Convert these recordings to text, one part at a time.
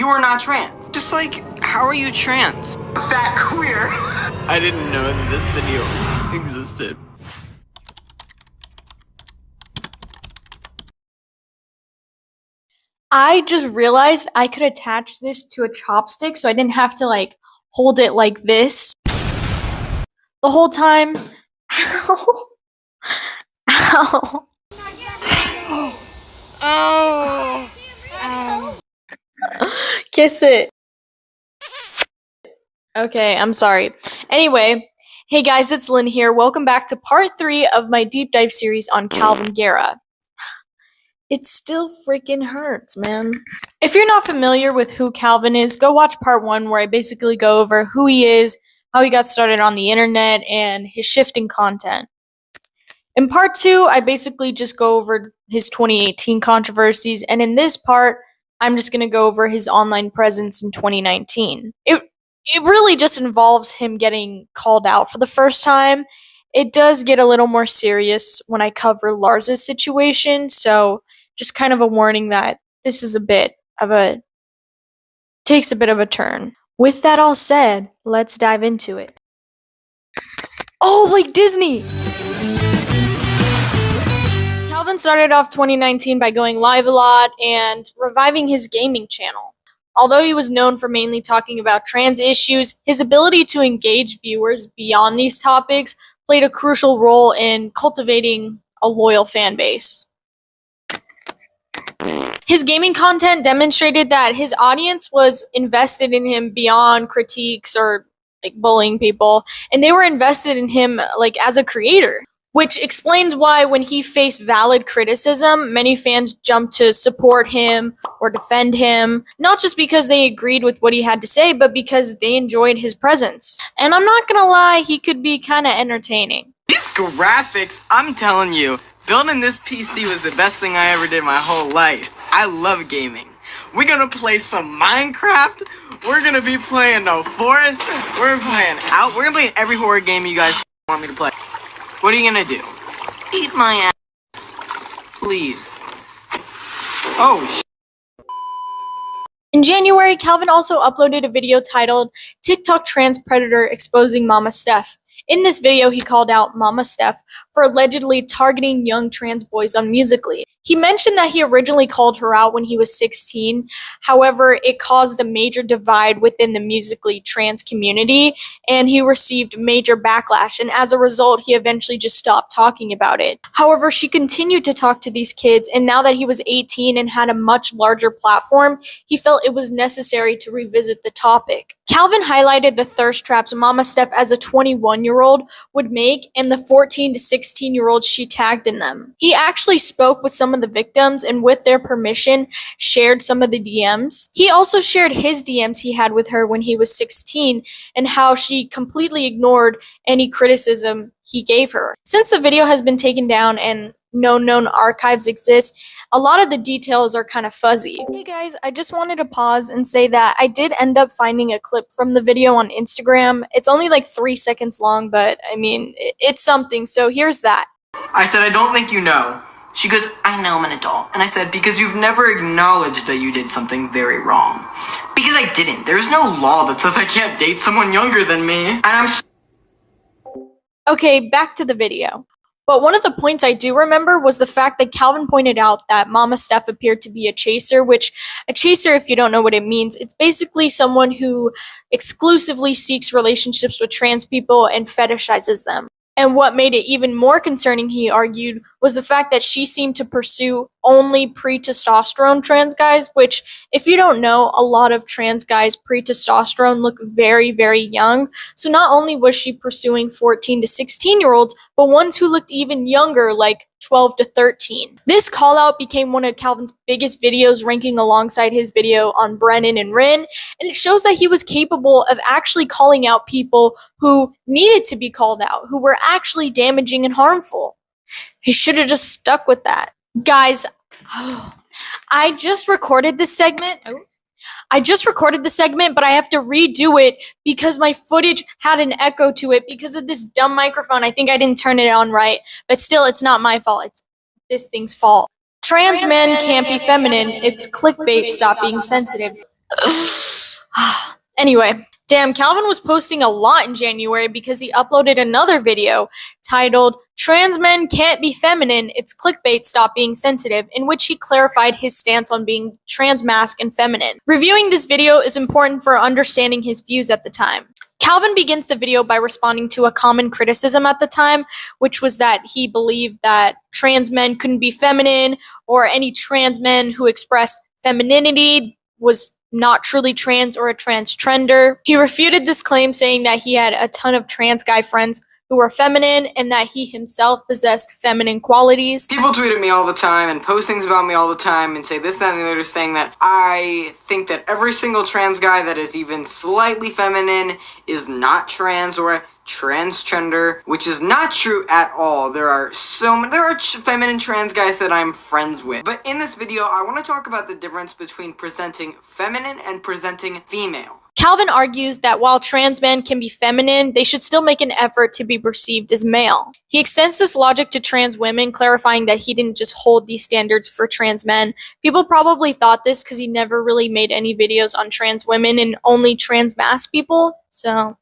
You are not trans. Just like, how are you trans? Fat queer. I didn't know that this video existed. I just realized I could attach this to a chopstick so I didn't have to like hold it like this the whole time. Ow. Ow. Oh. Oh. Kiss it. Okay, I'm sorry. Anyway, hey guys, it's Lynn here. Welcome back to part 3 of my deep dive series on Kalvin Garrah. It still freaking hurts, man. If you're not familiar with who Kalvin is, go watch part 1 where I basically go over who he is, how he got started on the internet, and his shift in content. In part 2, I basically just go over his 2018 controversies, and in this part, I'm just going to go over his online presence in 2019. It really just involves him getting called out for the first time. It does get a little more serious when I cover Lars' situation, so just kind of a warning that this is takes a bit of a turn. With that all said, let's dive into it. Oh, like Disney! Kalvin started off 2019 by going live a lot and reviving his gaming channel. Although he was known for mainly talking about trans issues, his ability to engage viewers beyond these topics played a crucial role in cultivating a loyal fan base. His gaming content demonstrated that his audience was invested in him beyond critiques or like bullying people, and they were invested in him like as a creator, which explains why when he faced valid criticism, many fans jumped to support him or defend him, not just because they agreed with what he had to say, but because they enjoyed his presence. And I'm not gonna lie, he could be kinda entertaining. These graphics, I'm telling you, building this PC was the best thing I ever did my whole life. I love gaming. We're gonna play some Minecraft. We're gonna be playing No Forest. We're gonna play every horror game you guys want me to play. What are you gonna do? Eat my ass. Please. Oh, In January, Kalvin also uploaded a video titled TikTok Trans Predator Exposing Mama Stef. In this video, he called out Mama Stef for allegedly targeting young trans boys on Musical.ly. He mentioned that he originally called her out when he was 16, however, it caused a major divide within the Musical.ly trans community, and he received major backlash, and as a result, he eventually just stopped talking about it. However, she continued to talk to these kids, and now that he was 18 and had a much larger platform, he felt it was necessary to revisit the topic. Kalvin highlighted the thirst traps Mama Stef as a 21-year-old would make and the 14 to 16-year-olds she tagged in them. He actually spoke with some of the victims and with their permission shared some of the DMs. He also shared his DMs he had with her when he was 16 and how she completely ignored any criticism he gave her. Since the video has been taken down and no known archives exist, a lot of the details are kind of fuzzy. Hey guys, I just wanted to pause and say that I did end up finding a clip from the video on Instagram. It's only like 3 seconds long, but I mean, it's something, so here's that. I said, I don't think you know. She goes, I know I'm an adult. And I said, because you've never acknowledged that you did something very wrong. Because I didn't. There's no law that says I can't date someone younger than me. And I'm Okay, back to the video. But one of the points I do remember was the fact that Kalvin pointed out that Mama Stef appeared to be a chaser, which a chaser, if you don't know what it means, it's basically someone who exclusively seeks relationships with trans people and fetishizes them. And what made it even more concerning, he argued, was the fact that she seemed to pursue only pre-testosterone trans guys, which, if you don't know, a lot of trans guys pre-testosterone look very, very young. So not only was she pursuing 14 to 16-year-olds, but ones who looked even younger, like 12 to 13. This call out became one of Kalvin's biggest videos, ranking alongside his video on Brennan and Rin, and it shows that he was capable of actually calling out people who needed to be called out, who were actually damaging and harmful. He should have just stuck with that. Guys, I just recorded this segment. But I have to redo it because my footage had an echo to it because of this dumb microphone. I think I didn't turn it on right, but still, it's not my fault. It's this thing's fault. Trans men can't be feminine. It's clickbait. Stop being sensitive. Anyway, damn, Kalvin was posting a lot in January because he uploaded another video titled "Trans Men Can't Be Feminine, It's Clickbait, Stop Being Sensitive," in which he clarified his stance on being trans masc and feminine. Reviewing this video is important for understanding his views at the time. Kalvin begins the video by responding to a common criticism at the time, which was that he believed that trans men couldn't be feminine, or any trans men who expressed femininity was not truly trans or a transtrender. He refuted this claim, saying that he had a ton of trans guy friends who were feminine and that he himself possessed feminine qualities. People tweet at me all the time and post things about me all the time and say this, that, and the other, saying that I think that every single trans guy that is even slightly feminine is not trans or a transgender, which is not true at all. There are feminine trans guys that I'm friends with. But in this video, I want to talk about the difference between presenting feminine and presenting female. Kalvin argues that while trans men can be feminine, they should still make an effort to be perceived as male. He extends this logic to trans women, clarifying that he didn't just hold these standards for trans men. People probably thought this because he never really made any videos on trans women and only trans masc people, so...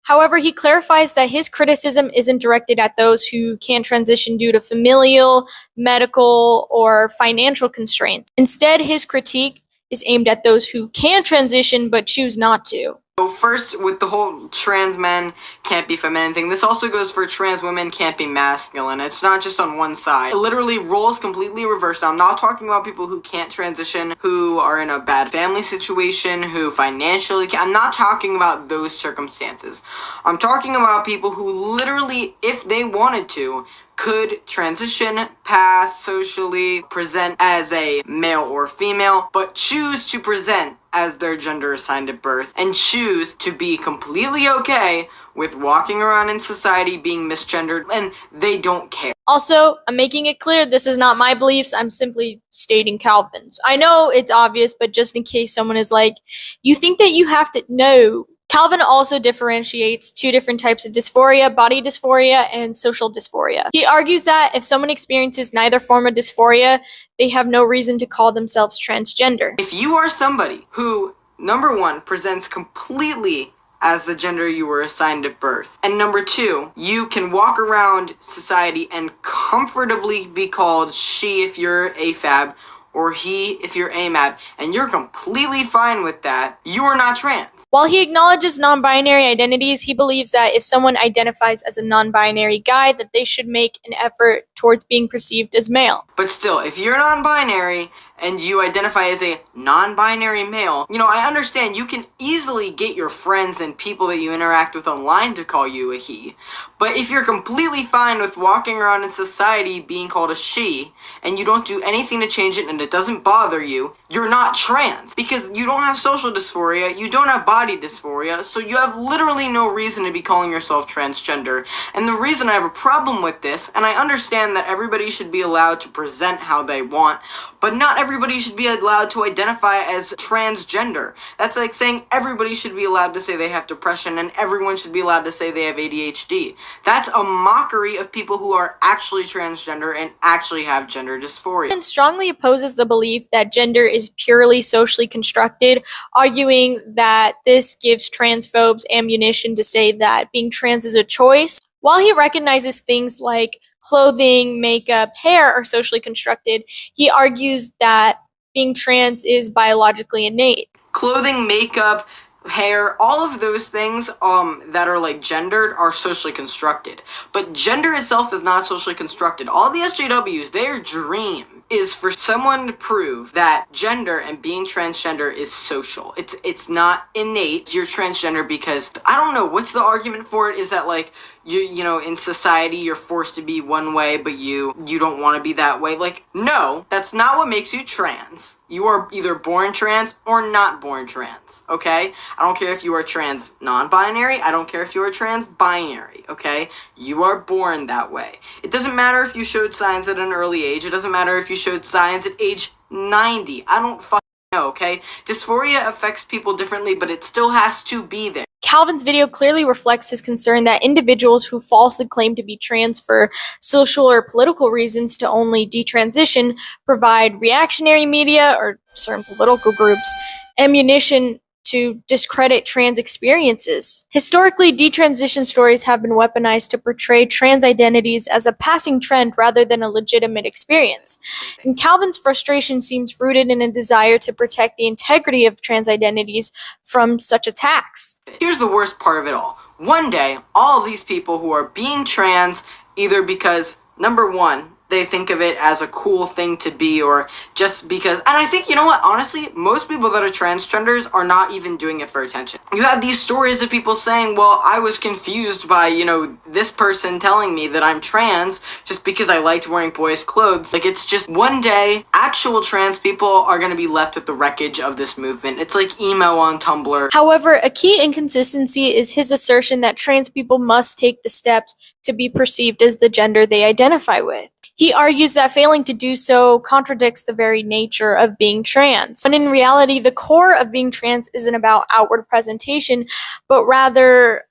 However, he clarifies that his criticism isn't directed at those who can't transition due to familial, medical, or financial constraints. Instead, his critique is aimed at those who can transition but choose not to. So first, with the whole trans men can't be feminine thing, this also goes for trans women can't be masculine. It's not just on one side. It literally roles completely reversed. Now, I'm not talking about people who can't transition, who are in a bad family situation, who financially can't. I'm not talking about those circumstances. I'm talking about people who literally, if they wanted to, could transition, pass socially, present as a male or female, but choose to present as their gender assigned at birth, and choose to be completely okay with walking around in society being misgendered, and they don't care. Also, I'm making it clear this is not my beliefs, I'm simply stating Kalvin's. I know it's obvious, but just in case someone is like, you think that you have to know. Kalvin also differentiates two different types of dysphoria, body dysphoria and social dysphoria. He argues that if someone experiences neither form of dysphoria, they have no reason to call themselves transgender. If you are somebody who, number one, presents completely as the gender you were assigned at birth, and number two, you can walk around society and comfortably be called she if you're AFAB, or he if you're AMAB, and you're completely fine with that, you are not trans. While he acknowledges non-binary identities, he believes that if someone identifies as a non-binary guy, that they should make an effort towards being perceived as male. But still, if you're non-binary and you identify as a non-binary male, you know, I understand you can easily get your friends and people that you interact with online to call you a he. But if you're completely fine with walking around in society being called a she, and you don't do anything to change it and it doesn't bother you, you're not trans. Because you don't have social dysphoria, you don't have body dysphoria, so you have literally no reason to be calling yourself transgender. And the reason I have a problem with this, and I understand that everybody should be allowed to present how they want, but not everybody should be allowed to identify as transgender. That's like saying everybody should be allowed to say they have depression and everyone should be allowed to say they have ADHD. That's a mockery of people who are actually transgender and actually have gender dysphoria. And strongly opposes the belief that gender is purely socially constructed, arguing that this gives transphobes ammunition to say that being trans is a choice. While he recognizes things like clothing, makeup, hair are socially constructed, he argues that being trans is biologically innate. Clothing, makeup, hair, all of those things that are like gendered are socially constructed. But gender itself is not socially constructed. All the SJWs, their dream is for someone to prove that gender and being transgender is social. It's not innate. You're transgender because, I don't know, what's the argument for it? Is that like, you know, in society you're forced to be one way, but you don't want to be that way? Like, no, that's not what makes you trans. You are either born trans or not born trans, okay? I don't care if you are trans non-binary, I don't care if you are trans binary, okay? You are born that way. It doesn't matter if you showed signs at an early age, it doesn't matter if you showed signs at age 90. I don't fucking know, okay? Dysphoria affects people differently, but it still has to be there. Kalvin's video clearly reflects his concern that individuals who falsely claim to be trans for social or political reasons to only detransition provide reactionary media or certain political groups ammunition to discredit trans experiences. Historically, detransition stories have been weaponized to portray trans identities as a passing trend rather than a legitimate experience. And Kalvin's frustration seems rooted in a desire to protect the integrity of trans identities from such attacks. Here's the worst part of it all. One day, all these people who are being trans, either because, number one, they think of it as a cool thing to be, or just because, and I think, you know what, honestly, most people that are transgenders are not even doing it for attention. You have these stories of people saying, well, I was confused by, you know, this person telling me that I'm trans just because I liked wearing boys' clothes. Like, it's just, one day, actual trans people are gonna be left with the wreckage of this movement. It's like emo on Tumblr. However, a key inconsistency is his assertion that trans people must take the steps to be perceived as the gender they identify with. He argues that failing to do so contradicts the very nature of being trans. When in reality, the core of being trans isn't about outward presentation, but rather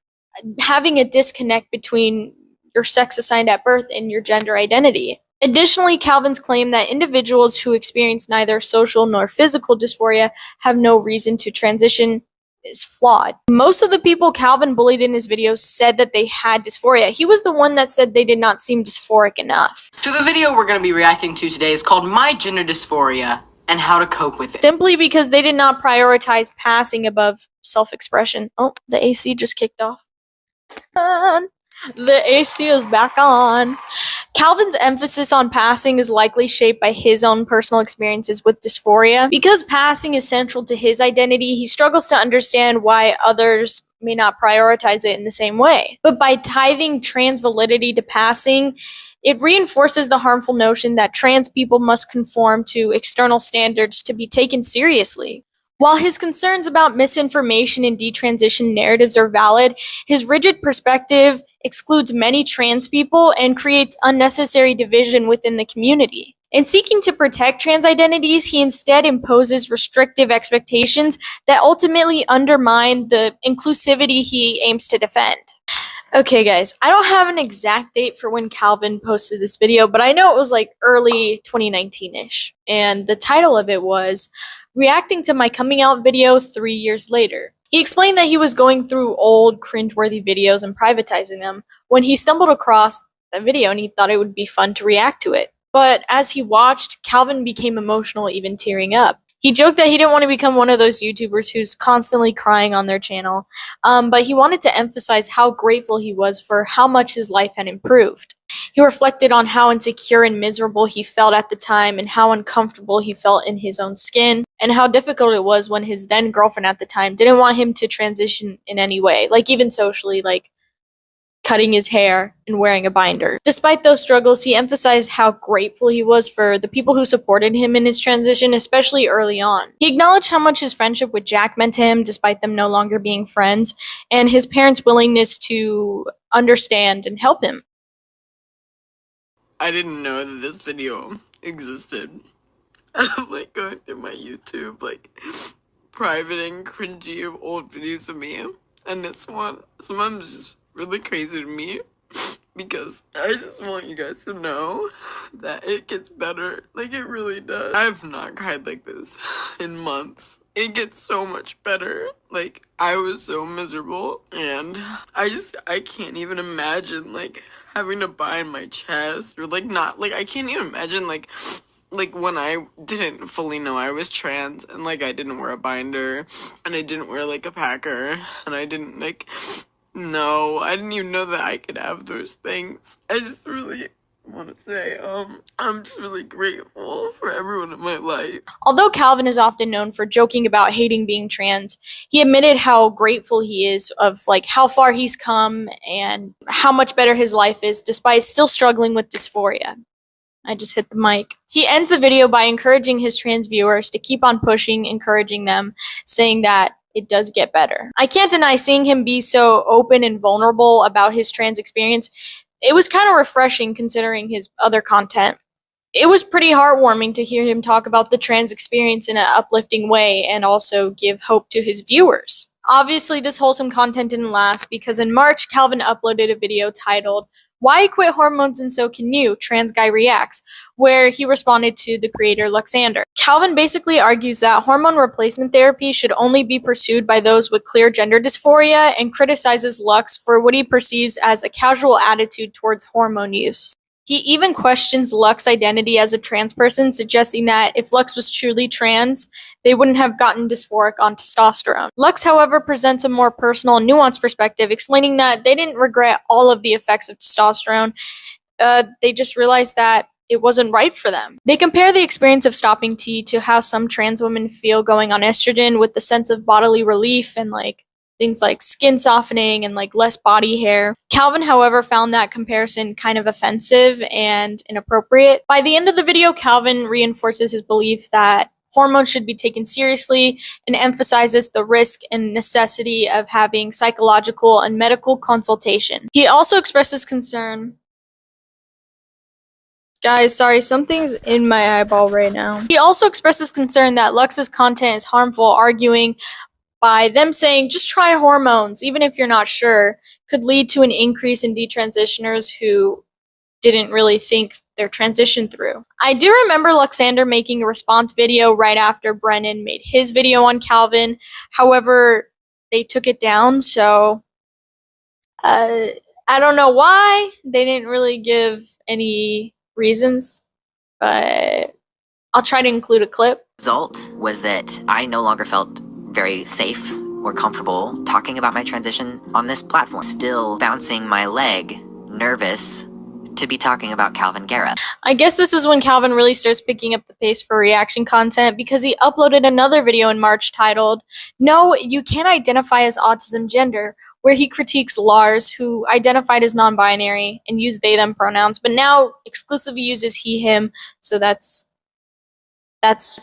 having a disconnect between your sex assigned at birth and your gender identity. Additionally, Kalvin's claim that individuals who experience neither social nor physical dysphoria have no reason to transition is flawed. Most of the people Kalvin bullied in his videos said that they had dysphoria. He was the one that said they did not seem dysphoric enough. So the video we're going to be reacting to today is called My Gender Dysphoria and How to Cope with It. Simply because they did not prioritize passing above self-expression. Oh, the AC just kicked off. The AC is back on. Kalvin's emphasis on passing is likely shaped by his own personal experiences with dysphoria. Because passing is central to his identity, he struggles to understand why others may not prioritize it in the same way. But by tithing trans validity to passing, it reinforces the harmful notion that trans people must conform to external standards to be taken seriously. While his concerns about misinformation and detransition narratives are valid, his rigid perspective excludes many trans people and creates unnecessary division within the community. In seeking to protect trans identities, he instead imposes restrictive expectations that ultimately undermine the inclusivity he aims to defend. Okay, guys, I don't have an exact date for when Kalvin posted this video, but I know it was like early 2019-ish, and the title of it was Reacting to My Coming Out Video 3 years later. He explained that he was going through old, cringeworthy videos and privatizing them when he stumbled across the video and he thought it would be fun to react to it. But as he watched, Kalvin became emotional, even tearing up. He joked that he didn't want to become one of those YouTubers who's constantly crying on their channel, but he wanted to emphasize how grateful he was for how much his life had improved. He reflected on how insecure and miserable he felt at the time and how uncomfortable he felt in his own skin and how difficult it was when his then girlfriend at the time didn't want him to transition in any way, like even socially, like cutting his hair and wearing a binder. Despite those struggles, he emphasized how grateful he was for the people who supported him in his transition, especially early on. He acknowledged how much his friendship with Jack meant to him, despite them no longer being friends, and his parents' willingness to understand and help him. I didn't know that this video existed. I'm like going through my YouTube, like private and cringy of old videos of me, and this one, sometimes just really crazy to me because I just want you guys to know that it gets better. Like, it really does. I've not cried like this in months. It gets so much better. Like, I was so miserable, and I can't even imagine, like, having to bind my chest, or, like, not, like, I can't even imagine, like, when I didn't fully know I was trans, and, like, I didn't wear a binder, and I didn't wear, like, a packer, and I didn't, like, no, I didn't even know that I could have those things. I just really want to say, I'm just really grateful for everyone in my life. Although Kalvin is often known for joking about hating being trans, he admitted how grateful he is of like how far he's come and how much better his life is despite still struggling with dysphoria. I just hit the mic. He ends the video by encouraging his trans viewers to keep on pushing, encouraging them, saying that it does get better. I can't deny seeing him be so open and vulnerable about his trans experience. It was kind of refreshing considering his other content. It was pretty heartwarming to hear him talk about the trans experience in an uplifting way and also give hope to his viewers. Obviously, this wholesome content didn't last because in March, Kalvin uploaded a video titled, Why Quit Hormones and So Can You? Trans Guy Reacts, where he responded to the creator Luxander. Kalvin basically argues that hormone replacement therapy should only be pursued by those with clear gender dysphoria and criticizes Lux for what he perceives as a casual attitude towards hormone use. He even questions Lux's identity as a trans person, suggesting that if Lux was truly trans, they wouldn't have gotten dysphoric on testosterone. Lux, however, presents a more personal and nuanced perspective, explaining that they didn't regret all of the effects of testosterone. They just realized that it wasn't right for them. They compare the experience of stopping T to how some trans women feel going on estrogen, with the sense of bodily relief and things like skin softening and less body hair. Kalvin, however, found that comparison kind of offensive and inappropriate. By the end of the video, Kalvin reinforces his belief that hormones should be taken seriously and emphasizes the risk and necessity of having psychological and medical consultation. He also expresses concern. Guys, sorry, something's in my eyeball right now. He also expresses concern that Lux's content is harmful, arguing by them saying, just try hormones, even if you're not sure, could lead to an increase in detransitioners who didn't really think their transition through. I do remember Luxander making a response video right after Brennan made his video on Kalvin. However, they took it down, so I don't know why. They didn't really give any reasons, but I'll try to include a clip. Result was that I no longer felt very safe or comfortable talking about my transition on this platform. Still bouncing my leg, nervous to be talking about Kalvin Garrah. I guess this is when Kalvin really starts picking up the pace for reaction content, because he uploaded another video in March titled, "No, You Can't Identify as Autism Gender," where he critiques Lars, who identified as non-binary and used they-them pronouns, but now exclusively uses he-him, so that's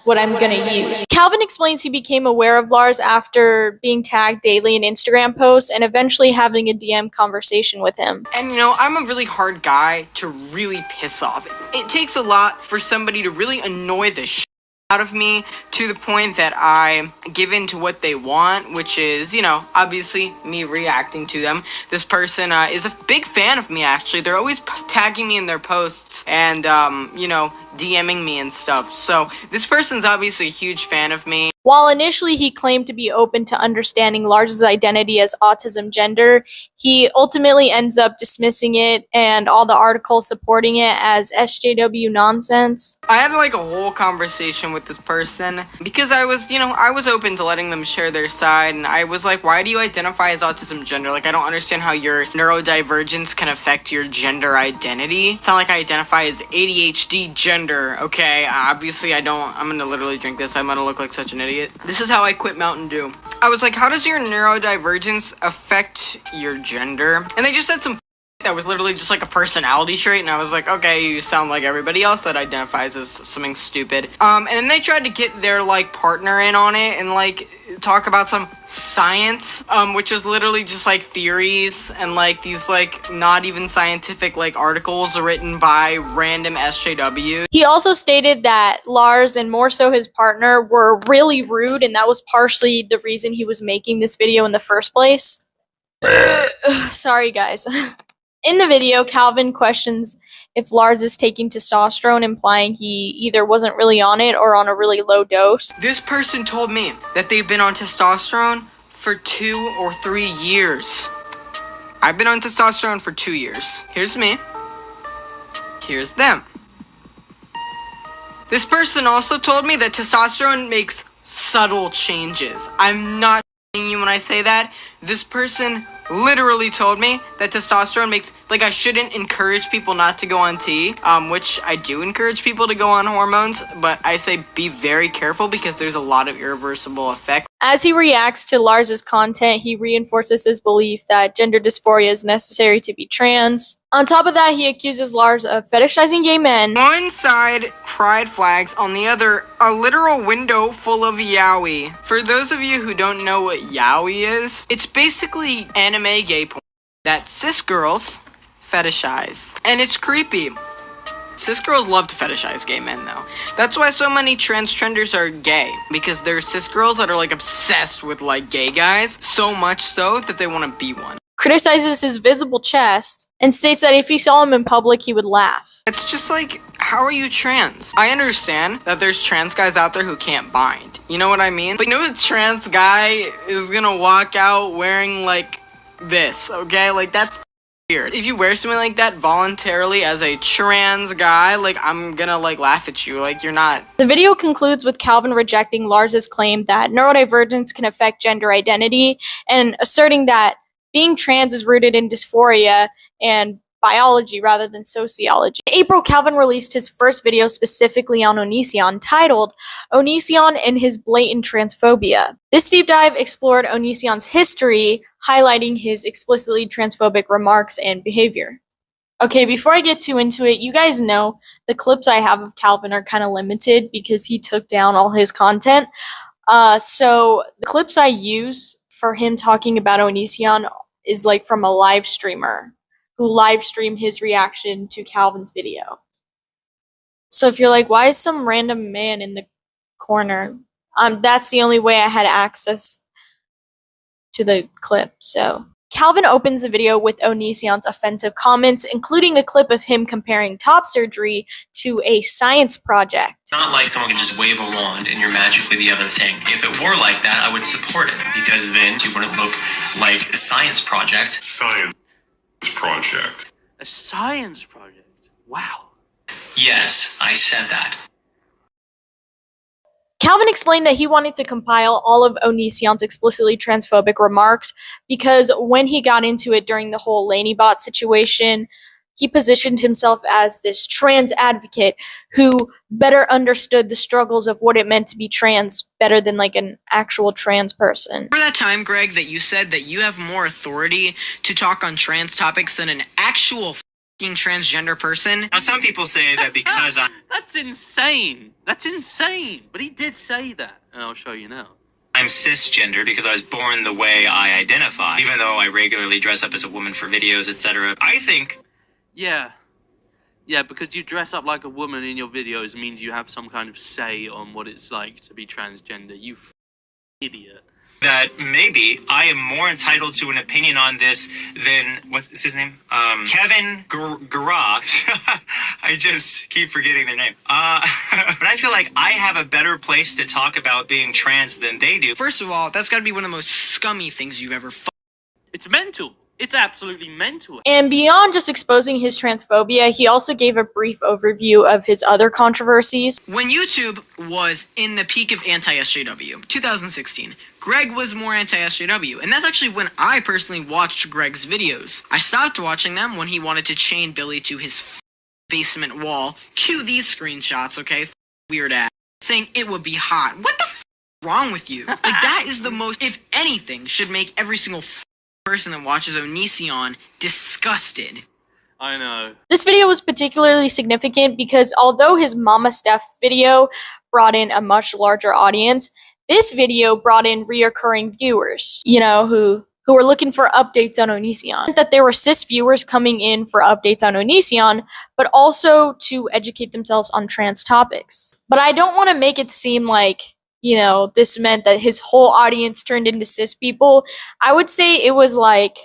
what I'm gonna use. Kalvin explains he became aware of Lars after being tagged daily in Instagram posts and eventually having a DM conversation with him. And I'm a really hard guy to really piss off. It takes a lot for somebody to really annoy the shit out of me to the point that I give in to what they want, which is, obviously me reacting to them. This person is a big fan of me, actually. They're always tagging me in their posts and, DMing me and stuff. So this person's obviously a huge fan of me. While initially he claimed to be open to understanding Lars's identity as autism gender, he ultimately ends up dismissing it and all the articles supporting it as SJW nonsense. I had a whole conversation with this person because I was open to letting them share their side, and I was like, why do you identify as autism gender? I don't understand how your neurodivergence can affect your gender identity. It's not like I identify as ADHD gender, okay? Obviously I don't. I'm gonna literally drink this. I'm gonna look like such an idiot. This is how I quit Mountain Dew. I was like, how does your neurodivergence affect your gender? And they just said some that was literally just a personality trait, and I was like, okay, you sound like everybody else that identifies as something stupid. And then they tried to get their partner in on it and talk about some science, which is literally just theories and these not even scientific articles written by random SJW. He also stated that Lars, and more so his partner, were really rude, and that was partially the reason he was making this video in the first place. Sorry guys. In the video, Kalvin questions if Lars is taking testosterone, implying he either wasn't really on it or on a really low dose. This person told me that they've been on testosterone for 2 or 3 years. I've been on testosterone for 2 years. Here's me. Here's them. This person also told me that testosterone makes subtle changes. I'm not kidding you when I say that. This person literally told me that testosterone makes, I shouldn't encourage people not to go on T, which I do encourage people to go on hormones, but I say be very careful because there's a lot of irreversible effects. As he reacts to Lars's content, he reinforces his belief that gender dysphoria is necessary to be trans. On top of that, he accuses Lars of fetishizing gay men. One side, pride flags, on the other, a literal window full of yaoi. For those of you who don't know what yaoi is, it's basically anime gay porn that cis girls fetishize. And it's creepy. Cis girls love to fetishize gay men, though. That's why so many transgenders are gay, because there are cis girls that are obsessed with gay guys, so much so that they want to be one. criticizes his visible chest, and states that if he saw him in public, he would laugh. It's just like, how are you trans? I understand that there's trans guys out there who can't bind. You know what I mean? But you know a trans guy is gonna walk out wearing like this, okay? Like that's weird. If you wear something like that voluntarily as a trans guy, like I'm gonna like laugh at you. Like you're not. The video concludes with Kalvin rejecting Lars's claim that neurodivergence can affect gender identity and asserting that being trans is rooted in dysphoria and biology rather than sociology. In April, Kalvin released his first video specifically on Onision, titled Onision and His Blatant Transphobia. This deep dive explored Onision's history, highlighting his explicitly transphobic remarks and behavior. Okay, before I get too into it, you guys know the clips I have of Kalvin are kind of limited because he took down all his content. So the clips I use for him talking about Onision is like from a live streamer who live streamed his reaction to Kalvin's video. So if you're like, why is some random man in the corner? That's the only way I had access to the clip. So Kalvin opens the video with Onision's offensive comments, including a clip of him comparing top surgery to a science project. It's not like someone can just wave a wand and you're magically the other thing. If it were like that, I would support it, because then you wouldn't look like a science project. Science project. A science project? Wow. Yes, I said that. Kalvin explained that he wanted to compile all of Onision's explicitly transphobic remarks because when he got into it during the whole LanieBot situation, he positioned himself as this trans advocate who better understood the struggles of what it meant to be trans better than like an actual trans person. Remember that time, Greg, that you said that you have more authority to talk on trans topics than an actual f***ing transgender person? Now, some people say that because That's insane. That's insane. But he did say that, and I'll show you now. I'm cisgender because I was born the way I identify, even though I regularly dress up as a woman for videos, etc. I think... Yeah. Yeah, because you dress up like a woman in your videos means you have some kind of say on what it's like to be transgender. You idiot. that maybe I am more entitled to an opinion on this than, what's his name? Kevin Garrah. I just keep forgetting their name. But I feel like I have a better place to talk about being trans than they do. First of all, that's gotta be one of the most scummy things you've ever It's mental. It's absolutely mental. And beyond just exposing his transphobia, he also gave a brief overview of his other controversies. When YouTube was in the peak of anti-SJW, 2016, Greg was more anti-SJW, and that's actually when I personally watched Greg's videos. I stopped watching them when he wanted to chain Billy to his basement wall. Cue these screenshots, okay? Weird ass. Saying it would be hot. What the wrong with you? Like, that is the most, if anything, should make every single person that watches Onision disgusted. I know. This video was particularly significant because although his Mama Stef video brought in a much larger audience, this video brought in reoccurring viewers, you know, who were looking for updates on Onision. That there were cis viewers coming in for updates on Onision, but also to educate themselves on trans topics. But I don't want to make it seem like, you know, this meant that his whole audience turned into cis people. I would say it was like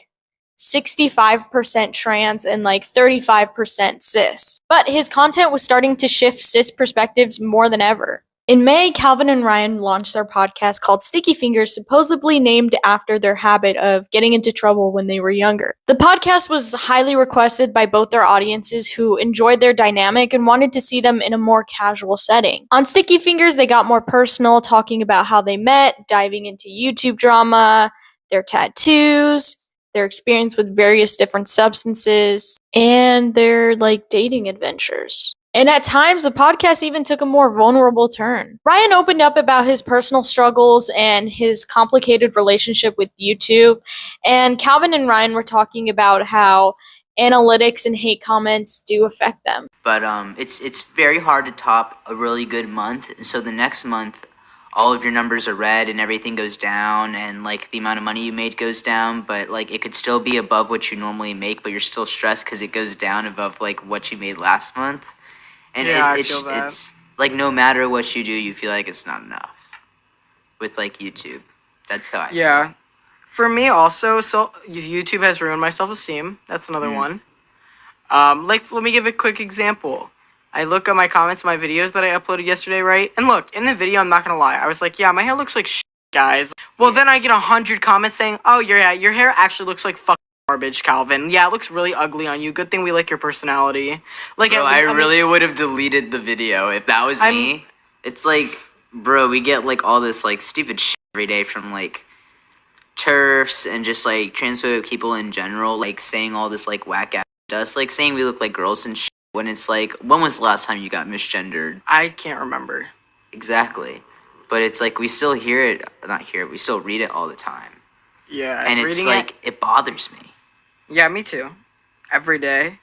65% trans and like 35% cis. But his content was starting to shift cis perspectives more than ever. In May, Kalvin and Ryan launched their podcast called Sticky Fingers, supposedly named after their habit of getting into trouble when they were younger. The podcast was highly requested by both their audiences who enjoyed their dynamic and wanted to see them in a more casual setting. On Sticky Fingers, they got more personal, talking about how they met, diving into YouTube drama, their tattoos, their experience with various different substances, and their like dating adventures. And at times, the podcast even took a more vulnerable turn. Ryan opened up about his personal struggles and his complicated relationship with YouTube. And Kalvin and Ryan were talking about how analytics and hate comments do affect them. But it's very hard to top a really good month. And so the next month, all of your numbers are red and everything goes down and like the amount of money you made goes down, but like it could still be above what you normally make, but you're still stressed because it goes down above like what you made last month. And Yeah, it's like no matter what you do, you feel like it's not enough with like YouTube. That's how I feel. Yeah. For me also, so YouTube has ruined my self-esteem. That's another one. Like, let me give a quick example. I look at my comments, my videos that I uploaded yesterday, right? And look, in the video, I'm not gonna lie, I was like, yeah, my hair looks like shit, guys. Well, then I get 100 comments saying, oh, your hair actually looks like fucking garbage, Kalvin. Yeah, it looks really ugly on you. Good thing we like your personality. Like, Bro, I really would have deleted the video if that was me. It's like, bro, we get like all this like stupid shit every day from like TERFs and just like transphobic people in general, like saying all this like whack ass stuff, like saying we look like girls and shit. When it's like, when was the last time you got misgendered? I can't remember. Exactly. But it's like, we still hear it, not hear it, we still read it all the time. Yeah. And it's like, it bothers me. Yeah, me too. Every day.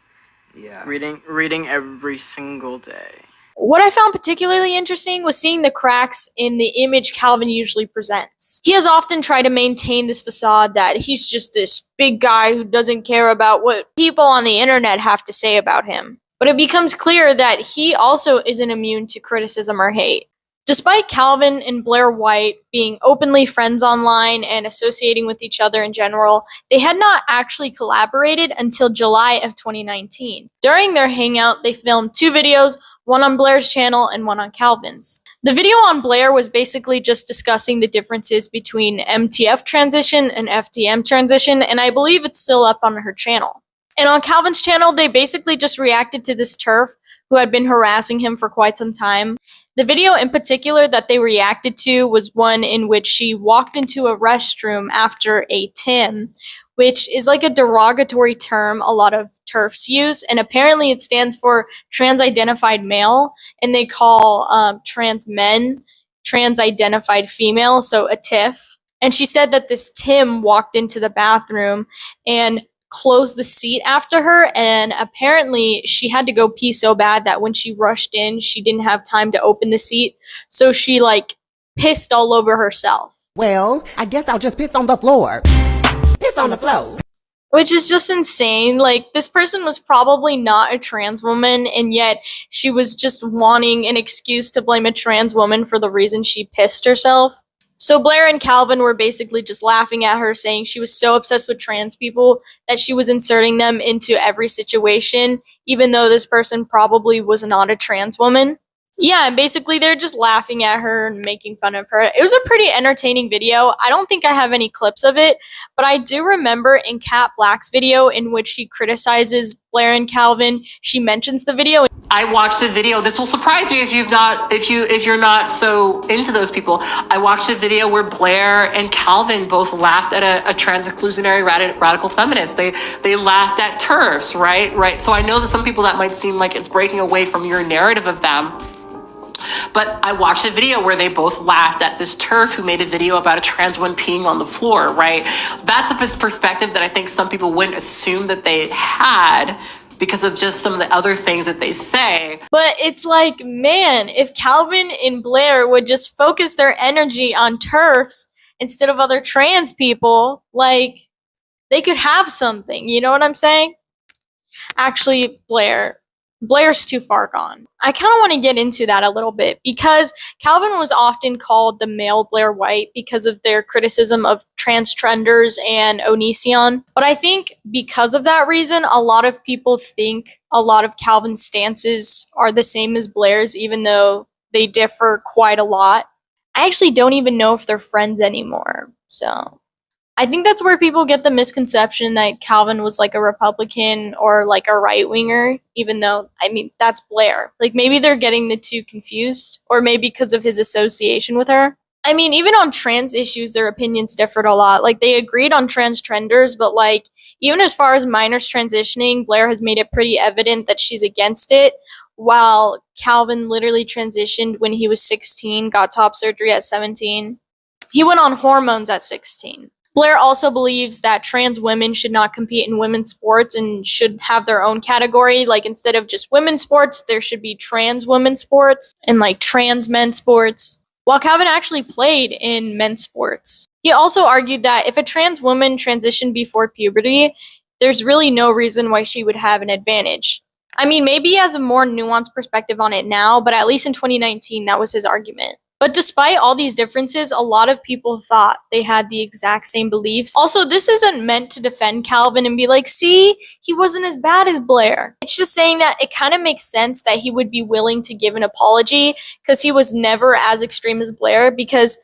Yeah. Reading every single day. What I found particularly interesting was seeing the cracks in the image Kalvin usually presents. He has often tried to maintain this facade that he's just this big guy who doesn't care about what people on the internet have to say about him. But it becomes clear that he also isn't immune to criticism or hate. Despite Kalvin and Blaire White being openly friends online and associating with each other in general, they had not actually collaborated until July of 2019. During their hangout, they filmed 2 videos, one on Blaire's channel and one on Kalvin's. The video on Blaire was basically just discussing the differences between MTF transition and FTM transition, and I believe it's still up on her channel. And on Kalvin's channel, they basically just reacted to this TERF who had been harassing him for quite some time. The video in particular that they reacted to was one in which she walked into a restroom after a TIM, which is like a derogatory term a lot of TERFs use, and apparently it stands for trans-identified male, and they call trans men trans-identified female, so a TIF. And she said that this TIM walked into the bathroom and closed the seat after her, and apparently she had to go pee so bad that when she rushed in, she didn't have time to open the seat, so she like pissed all over herself. Well, I guess I'll just piss on the floor. Piss on the floor. Which is just insane. Like, this person was probably not a trans woman, and yet she was just wanting an excuse to blame a trans woman for the reason she pissed herself. So Blaire and Kalvin were basically just laughing at her, saying she was so obsessed with trans people that she was inserting them into every situation, even though this person probably was not a trans woman. Yeah, and basically they're just laughing at her and making fun of her. It was a pretty entertaining video. I don't think I have any clips of it, but I do remember in Kat Blaque's video in which she criticizes Blaire and Kalvin, she mentions the video. I watched the video. This will surprise you if you're not so into those people. I watched a video where Blaire and Kalvin both laughed at a trans exclusionary radical feminist. They laughed at TERFs, right? So I know that some people that might seem like it's breaking away from your narrative of them. But I watched a video where they both laughed at this TERF who made a video about a trans woman peeing on the floor, right? That's a perspective that I think some people wouldn't assume that they had because of just some of the other things that they say. But it's like, man, if Kalvin and Blaire would just focus their energy on TERFs instead of other trans people, like, they could have something, you know what I'm saying? Actually, Blaire's too far gone. I kind of want to get into that a little bit because Kalvin was often called the male Blaire White because of their criticism of trans trenders and Onision. But I think because of that reason, a lot of people think a lot of Kalvin's stances are the same as Blaire's, even though they differ quite a lot. I actually don't even know if they're friends anymore. So I think that's where people get the misconception that Kalvin was like a Republican or like a right-winger, even though, I mean, that's Blaire. Like, maybe they're getting the two confused, or maybe because of his association with her. I mean, even on trans issues, their opinions differed a lot. Like, they agreed on trans trenders, but like, even as far as minors transitioning, Blaire has made it pretty evident that she's against it, while Kalvin literally transitioned when he was 16, got top surgery at 17. He went on hormones at 16. Blaire also believes that trans women should not compete in women's sports and should have their own category. Like, instead of just women's sports, there should be trans women's sports and like trans men's sports, while Kalvin actually played in men's sports. He also argued that if a trans woman transitioned before puberty, there's really no reason why she would have an advantage. I mean, maybe he has a more nuanced perspective on it now, but at least in 2019, that was his argument. But despite all these differences, a lot of people thought they had the exact same beliefs. Also, this isn't meant to defend Kalvin and be like, see, he wasn't as bad as Blaire. It's just saying that it kind of makes sense that he would be willing to give an apology because he was never as extreme as Blaire, because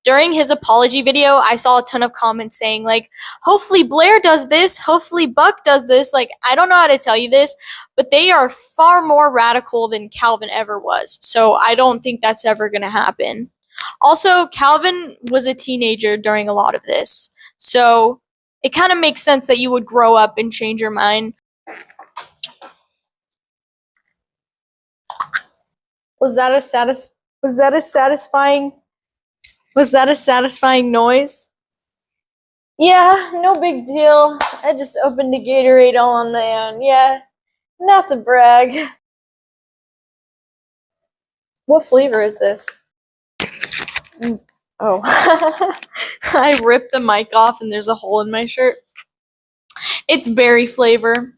during his apology video, I saw a ton of comments saying, like, hopefully Blaire does this, hopefully Buck does this. Like, I don't know how to tell you this, but they are far more radical than Kalvin ever was. So I don't think that's ever going to happen. Also, Kalvin was a teenager during a lot of this. So it kind of makes sense that you would grow up and change your mind. Was that a satisfying noise? Yeah, no big deal. I just opened a Gatorade on my own. Yeah, not to brag. What flavor is this? Oh. I ripped the mic off and there's a hole in my shirt. It's berry flavor.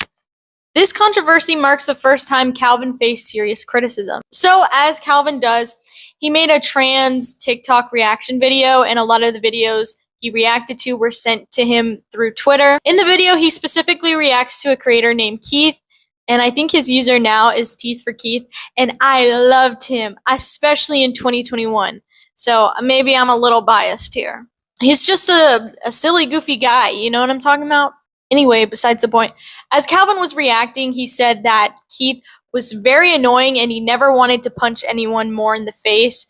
This controversy marks the first time Kalvin faced serious criticism. So, as Kalvin does, he made a trans TikTok reaction video, and a lot of the videos he reacted to were sent to him through Twitter. In the video, he specifically reacts to a creator named Keith, and I think his user now is Teeth for Keith, and I loved him, especially in 2021. So maybe I'm a little biased here. He's just a silly, goofy guy, you know what I'm talking about? Anyway, besides the point, as Kalvin was reacting, he said that Keith was very annoying and he never wanted to punch anyone more in the face,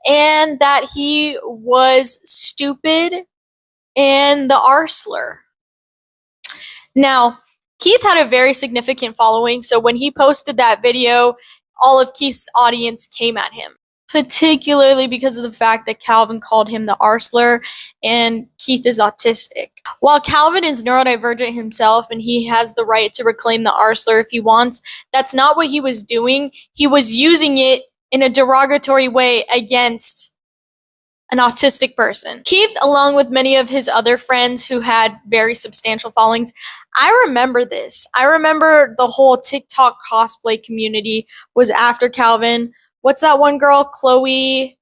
and that he was stupid and the R-slur. Now, Keith had a very significant following, so when he posted that video, all of Keith's audience came at him, particularly because of the fact that Kalvin called him the R-slur, and Keith is autistic. While Kalvin is neurodivergent himself and he has the right to reclaim the R-slur if he wants, that's not what he was doing. He was using it in a derogatory way against an autistic person. Keith, along with many of his other friends who had very substantial followings, I remember this. I remember the whole TikTok cosplay community was after Kalvin. What's that one girl? Chloe.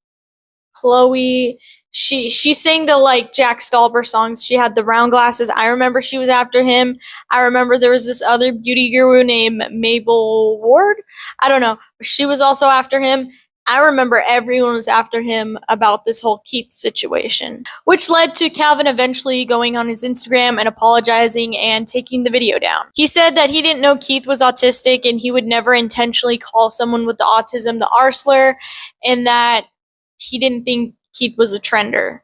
She sang the like Jack Stauber songs. She had the round glasses. I remember she was after him. I remember there was this other beauty guru named Mabel Ward. I don't know. She was also after him. I remember everyone was after him about this whole Keith situation, which led to Kalvin eventually going on his Instagram and apologizing and taking the video down. He said that he didn't know Keith was autistic and he would never intentionally call someone with the autism the R-slur, and that he didn't think Keith was a trender.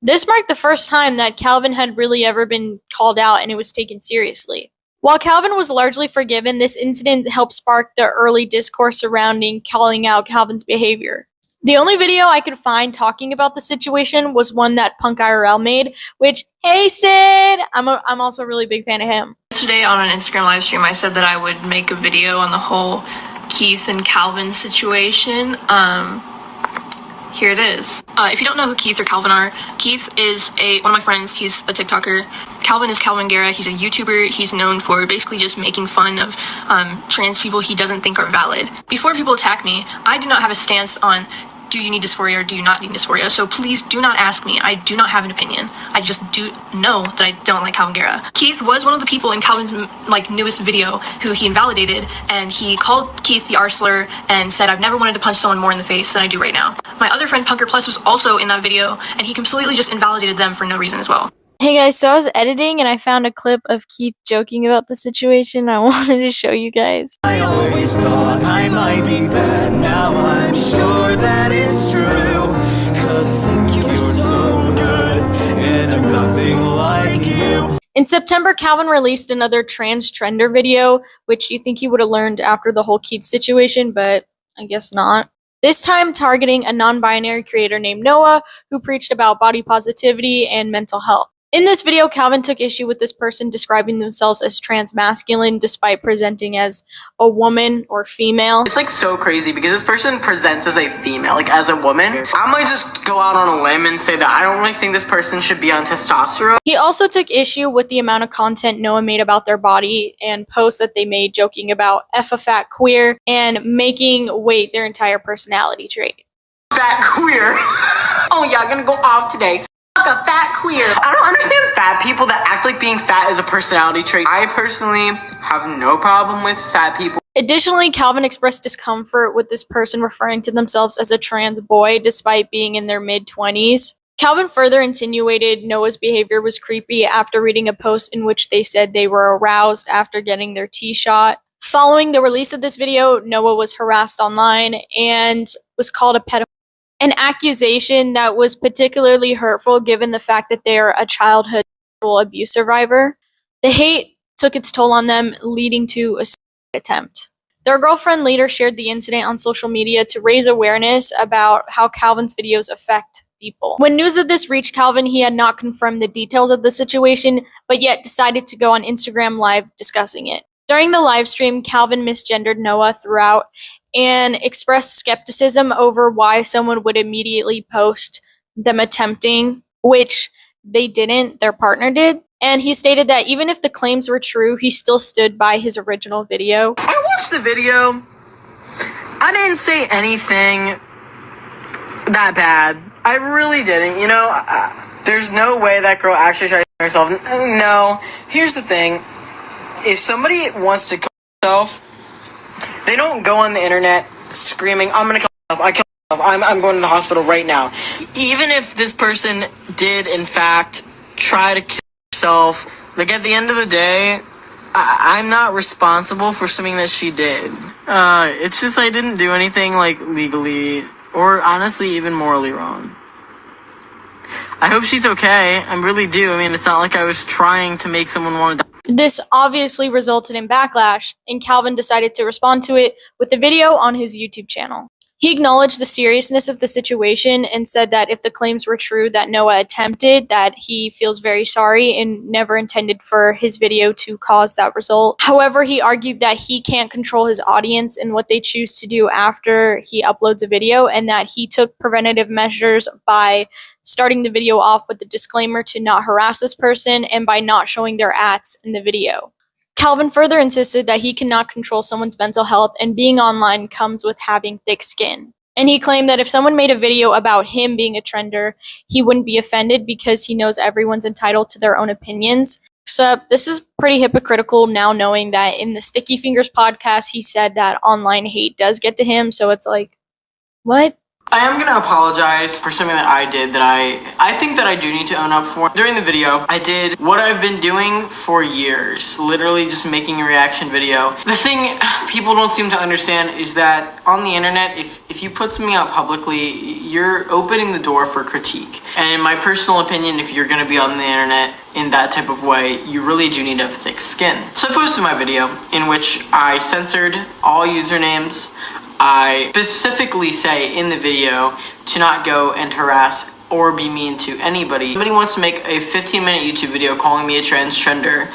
This marked the first time that Kalvin had really ever been called out and it was taken seriously. While Kalvin was largely forgiven, this incident helped spark the early discourse surrounding calling out Kalvin's behavior. The only video I could find talking about the situation was one that Punk IRL made, which, hey Sid, I'm also a really big fan of him. Yesterday on an Instagram live stream, I said that I would make a video on the whole Keith and Kalvin situation. Here it is. If you don't know who Keith or Kalvin are, Keith is one of my friends. He's a TikToker. Kalvin is Kalvin Garrah. He's a YouTuber. He's known for basically just making fun of trans people he doesn't think are valid. Before people attack me, I do not have a stance on do you need dysphoria or do you not need dysphoria. So please do not ask me. I do not have an opinion. I just do know that I don't like Kalvin Garrah. Keith was one of the people in Kalvin's newest video who he invalidated, and he called Keith the R-slur and said, I've never wanted to punch someone more in the face than I do right now. My other friend Punker Plus was also in that video, and he completely just invalidated them for no reason as well. Hey guys, so I was editing and I found a clip of Keith joking about the situation. I wanted to show you guys. I always thought I might be bad, now I'm sure that it's true. Cause I think you're so good, and I'm nothing like you. In September, Kalvin released another trans trender video, which you think he would have learned after the whole Keith situation, but I guess not. This time targeting a non-binary creator named Noah, who preached about body positivity and mental health. In this video, Kalvin took issue with this person describing themselves as trans-masculine despite presenting as a woman or female. It's so crazy because this person presents as a female, as a woman. I might just go out on a limb and say that I don't really think this person should be on testosterone. He also took issue with the amount of content Noah made about their body and posts that they made joking about F a fat queer and making weight their entire personality trait. fat queer. Oh yeah, I'm gonna go off today. Fuck a fat queer. I don't understand fat people that act like being fat is a personality trait. I personally have no problem with fat people. Additionally, Kalvin expressed discomfort with this person referring to themselves as a trans boy despite being in their mid-20s. Kalvin further insinuated Noah's behavior was creepy after reading a post in which they said they were aroused after getting their tea shot. Following the release of this video, Noah was harassed online and was called a pedophile, an accusation that was particularly hurtful given the fact that they are a childhood sexual abuse survivor. The hate took its toll on them, leading to a suicide attempt. Their girlfriend later shared the incident on social media to raise awareness about how Kalvin's videos affect people. When news of this reached Kalvin, he had not confirmed the details of the situation, but yet decided to go on Instagram Live discussing it. During the live stream, Kalvin misgendered Noah throughout and expressed skepticism over why someone would immediately post them attempting, which they didn't, their partner did. And he stated that even if the claims were true, he still stood by his original video. I watched the video. I didn't say anything that bad. I really didn't. You know, there's no way that girl actually tried to kill herself. No. Here's the thing. If somebody wants to kill herself, they don't go on the internet screaming, I'm gonna kill myself, I kill myself, I'm going to the hospital right now. Even if this person did, in fact, try to kill herself, like, at the end of the day, I'm not responsible for something that she did. It's just I didn't do anything, like, legally, or honestly, even morally wrong. I hope she's okay. I really do. I mean, it's not like I was trying to make someone want to die. This obviously resulted in backlash, and Kalvin decided to respond to it with a video on his YouTube channel. He acknowledged the seriousness of the situation and said that if the claims were true that Noah attempted, that he feels very sorry and never intended for his video to cause that result. However, he argued that he can't control his audience and what they choose to do after he uploads a video, and that he took preventative measures by starting the video off with the disclaimer to not harass this person and by not showing their ads in the video. Kalvin further insisted that he cannot control someone's mental health and being online comes with having thick skin. And he claimed that if someone made a video about him being a trender, he wouldn't be offended because he knows everyone's entitled to their own opinions. Except this is pretty hypocritical now, knowing that in the Sticky Fingers podcast, he said that online hate does get to him. So it's like, what? I am gonna apologize for something that I did that I think that I do need to own up for. During the video, I did what I've been doing for years, literally just making a reaction video. The thing people don't seem to understand is that on the internet, if you put something out publicly, you're opening the door for critique. And in my personal opinion, if you're gonna be on the internet in that type of way, you really do need to have thick skin. So I posted my video in which I censored all usernames. I specifically say in the video to not go and harass or be mean to anybody. If somebody wants to make a 15-minute YouTube video calling me a transgender,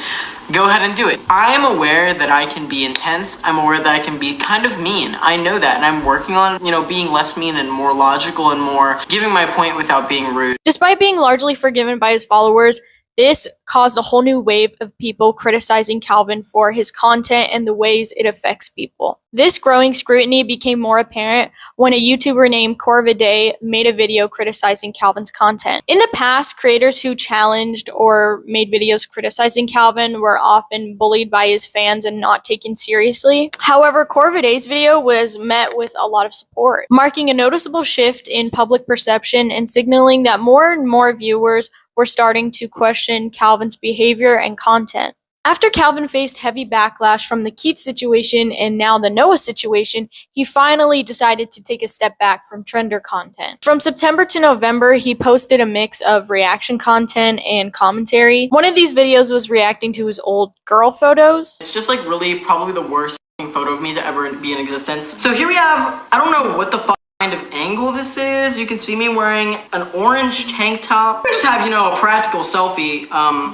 go ahead and do it. I am aware that I can be intense. I'm aware that I can be kind of mean. I know that, and I'm working on, being less mean and more logical and more giving my point without being rude. Despite being largely forgiven by his followers, this caused a whole new wave of people criticizing Kalvin for his content and the ways it affects people. This growing scrutiny became more apparent when a YouTuber named Corvidae made a video criticizing Kalvin's content. In the past, creators who challenged or made videos criticizing Kalvin were often bullied by his fans and not taken seriously. However, Corvidae's video was met with a lot of support, marking a noticeable shift in public perception and signaling that more and more viewers were starting to question Kalvin's behavior and content. After Kalvin faced heavy backlash from the Keith situation and now the Noah situation, he finally decided to take a step back from trender content. From September to November, he posted a mix of reaction content and commentary. One of these videos was reacting to his old girl photos. It's just like really probably the worst photo of me to ever be in existence. So here we have, I don't know what the fuck kind of angle this is. You can see me wearing an orange tank top. I just have, a practical selfie.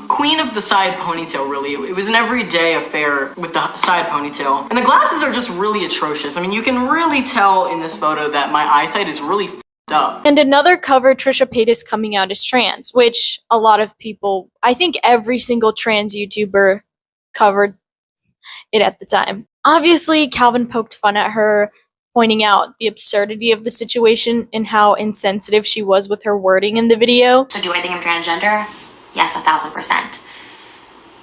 Queen of the side ponytail, really. It was an everyday affair with the side ponytail. And the glasses are just really atrocious. I mean, you can really tell in this photo that my eyesight is really f***ed up. And another covered Trisha Paytas coming out as trans, which a lot of people, I think every single trans YouTuber covered it at the time. Obviously, Kalvin poked fun at her, pointing out the absurdity of the situation and how insensitive she was with her wording in the video. So do I think I'm transgender? Yes, 1000%.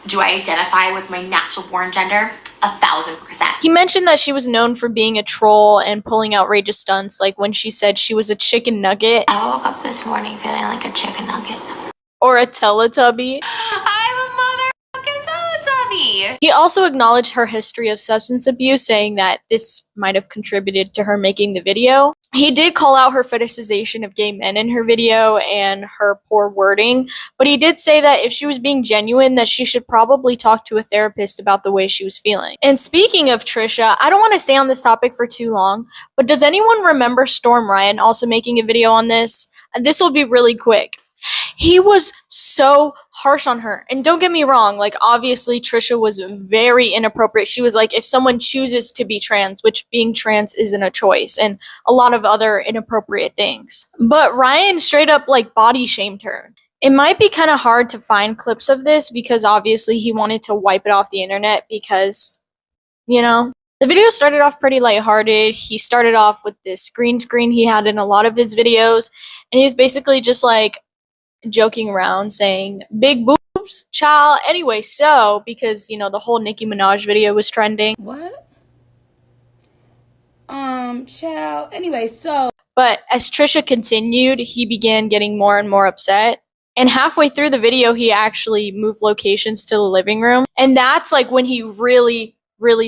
Do I identify with my natural born gender? 1000%. He mentioned that she was known for being a troll and pulling outrageous stunts, like when she said she was a chicken nugget. I woke up this morning feeling like a chicken nugget. Or a Teletubby. I'm a motherfucking Teletubby! He also acknowledged her history of substance abuse, saying that this might have contributed to her making the video. He did call out her fetishization of gay men in her video and her poor wording, but he did say that if she was being genuine, that she should probably talk to a therapist about the way she was feeling. And speaking of Trisha, I don't want to stay on this topic for too long, but does anyone remember Storm Ryan also making a video on this? And this will be really quick. He was so harsh on her. And don't get me wrong, like, obviously Trisha was very inappropriate. She was like, if someone chooses to be trans, which being trans isn't a choice, and a lot of other inappropriate things. But Ryan straight up, like, body shamed her. It might be kind of hard to find clips of this because obviously he wanted to wipe it off the internet because, you know. The video started off pretty lighthearted. He started off with this green screen he had in a lot of his videos, and he's basically just like, joking around saying big boobs child. Anyway, so because you know the whole Nicki Minaj video was trending. What? Child. Anyway, so but as Trisha continued, he began getting more and more upset, and halfway through the video he actually moved locations to the living room, and that's like when he really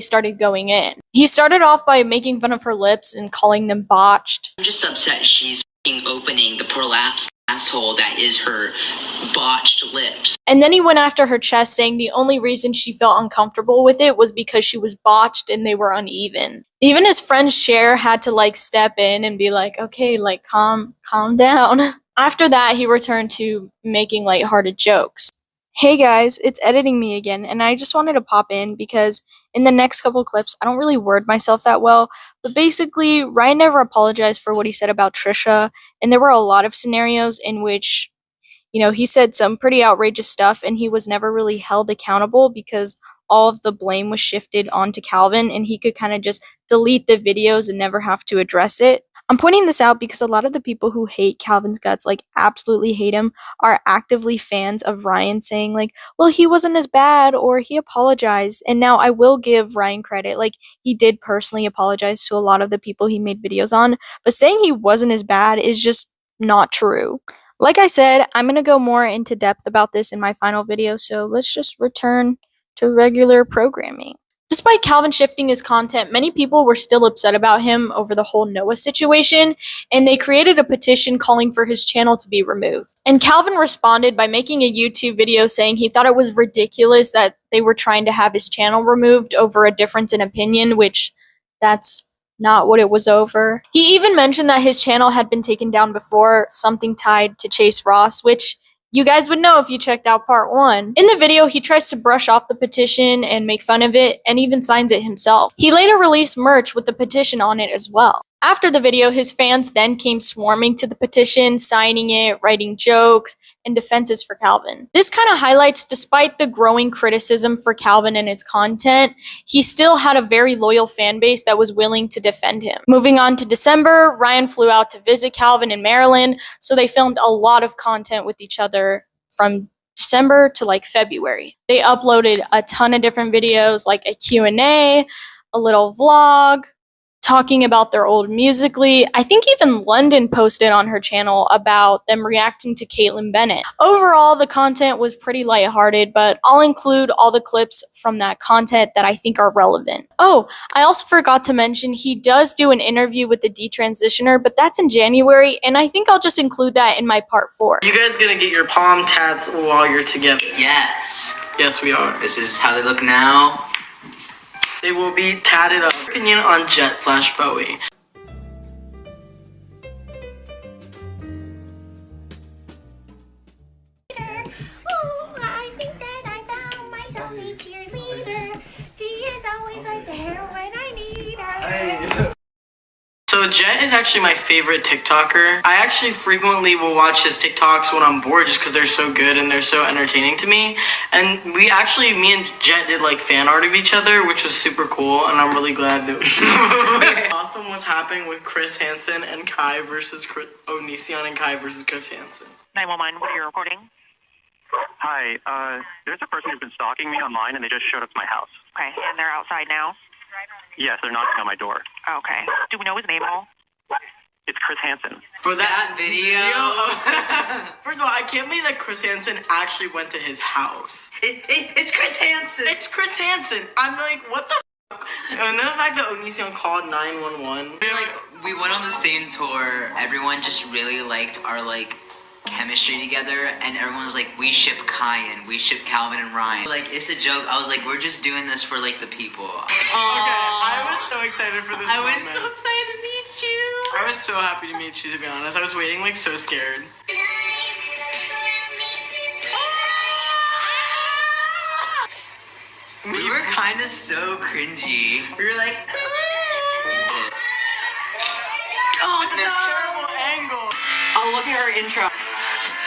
started going in. He started off by making fun of her lips and calling them botched. I'm just upset she's opening the prolapsed asshole that is her botched lips. And then he went after her chest, saying the only reason she felt uncomfortable with it was because she was botched and they were uneven. Even his friend Cher had to like step in and be like, okay, like calm down. After that, he returned to making lighthearted jokes. Hey guys, it's editing me again, and I just wanted to pop in because in the next couple clips, I don't really word myself that well, but basically, Ryan never apologized for what he said about Trisha, and there were a lot of scenarios in which, you know, he said some pretty outrageous stuff, and he was never really held accountable because all of the blame was shifted onto Kalvin, and he could kind of just delete the videos and never have to address it. I'm pointing this out because a lot of the people who hate Kalvin's guts, like absolutely hate him, are actively fans of Ryan, saying like, well, he wasn't as bad or he apologized. And now I will give Ryan credit, like he did personally apologize to a lot of the people he made videos on, but saying he wasn't as bad is just not true. Like I said, I'm going to go more into depth about this in my final video, so let's just return to regular programming. Despite Kalvin shifting his content, many people were still upset about him over the whole Noah situation, and they created a petition calling for his channel to be removed. And Kalvin responded by making a YouTube video saying he thought it was ridiculous that they were trying to have his channel removed over a difference in opinion, which that's not what it was over. He even mentioned that his channel had been taken down before, something tied to Chase Ross, which you guys would know if you checked out part 1. In the video, he tries to brush off the petition and make fun of it, and even signs it himself. He later released merch with the petition on it as well. After the video, his fans then came swarming to the petition, signing it, writing jokes, and defenses for Kalvin. This kind of highlights, despite the growing criticism for Kalvin and his content, he still had a very loyal fan base that was willing to defend him. Moving on to December, Ryan flew out to visit Kalvin in Maryland, so they filmed a lot of content with each other from December to like February. They uploaded a ton of different videos, like a Q&A, a little vlog, talking about their old Musical.ly. I think even London posted on her channel about them reacting to Caitlyn Bennett. Overall, the content was pretty lighthearted, but I'll include all the clips from that content that I think are relevant. Oh, I also forgot to mention he does do an interview with the detransitioner, but that's in January, and I think I'll just include that in my part 4. You guys gonna get your palm tats while you're together? Yes. Yes, we are. This is how they look now. They will be tatted up. Opinion on Jet/Bowie. Oh, I think that I found myself a cheerleader. She is always right there when I need her. So Jet is actually my favorite TikToker. I actually frequently will watch his TikToks when I'm bored just because they're so good and they're so entertaining to me. And me and Jet did like fan art of each other, which was super cool, and I'm really glad that awesome what's happening with Chris Hansen and Kai versus Onision and Kai versus Chris Hansen. 911, what are you reporting? Hi, there's a person who's been stalking me online and they just showed up to my house. Okay, and they're outside now? Yes, they're knocking on my door. Okay. Do we know his name at all? It's Chris Hansen. For that video? First of all, I can't believe that Chris Hansen actually went to his house. It's Chris Hansen. It's Chris Hansen. I'm like, what the f***? And then the fact that Onision called 911. We went on the same tour. Everyone just really liked our chemistry together, and everyone was like, we ship Kai and we ship Kalvin and Ryan. Like, it's a joke. I was like, we're just doing this for the people. Okay, I was so excited for this moment. I was so excited to meet you. I was so happy to meet you, to be honest. I was waiting so scared. We were kind of so cringy. We were like, oh, no! Terrible angle. Oh, look at her intro.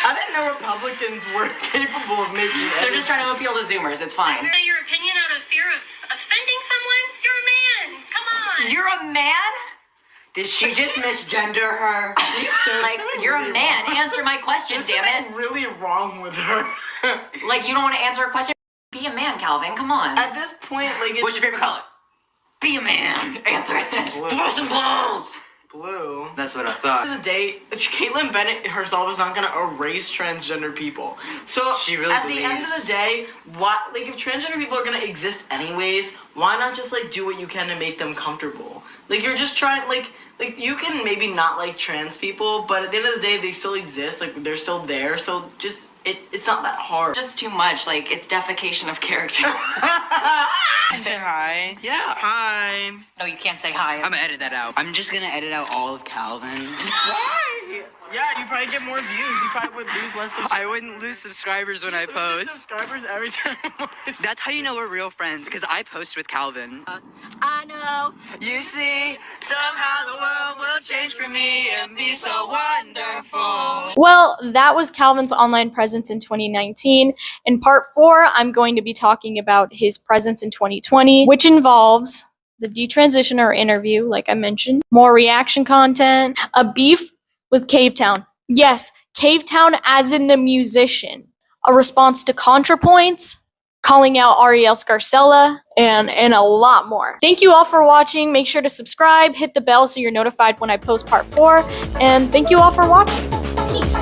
I didn't know Republicans were capable of making it. They're just trying to appeal to Zoomers. It's fine. Your opinion out of fear of offending someone? You're a man. Come on. You're a man? did she just misgender her? You're a man. Answer my question, damn it. What's really wrong with her? You don't want to answer a question? Be a man, Kalvin. Come on. At this point, what's your favorite color? Be a man. Answer it. Blow some blows. Blue. That's what I thought. At the end of the day, Caitlyn Bennett herself is not gonna erase transgender people. So she really at the end of the day, if transgender people are gonna exist anyways, why not just do what you can to make them comfortable? You're just trying you can maybe not like trans people, but at the end of the day, they still exist. They're still there. So just it's not that hard. Just too much. It's defecation of character. Say hi. Yeah. Hi. No, you can't say hi. I'm gonna edit that out. I'm just gonna edit out all of Kalvin. Why? Yeah, you probably get more views. You probably would lose less subscribers. I wouldn't lose subscribers when I post. Subscribers every time. That's how you know we're real friends, because I post with Kalvin. I know. You see, somehow the world will change for me and be so wonderful. Well, that was Kalvin's online presence in 2019. In part 4, I'm going to be talking about his presence in 2020, which involves the detransitioner interview, like I mentioned, more reaction content, a beef with Cavetown. Yes, Cavetown as in the musician. A response to ContraPoints, calling out Ariel Scarcella, and a lot more. Thank you all for watching. Make sure to subscribe, hit the bell so you're notified when I post part 4, and thank you all for watching. Peace.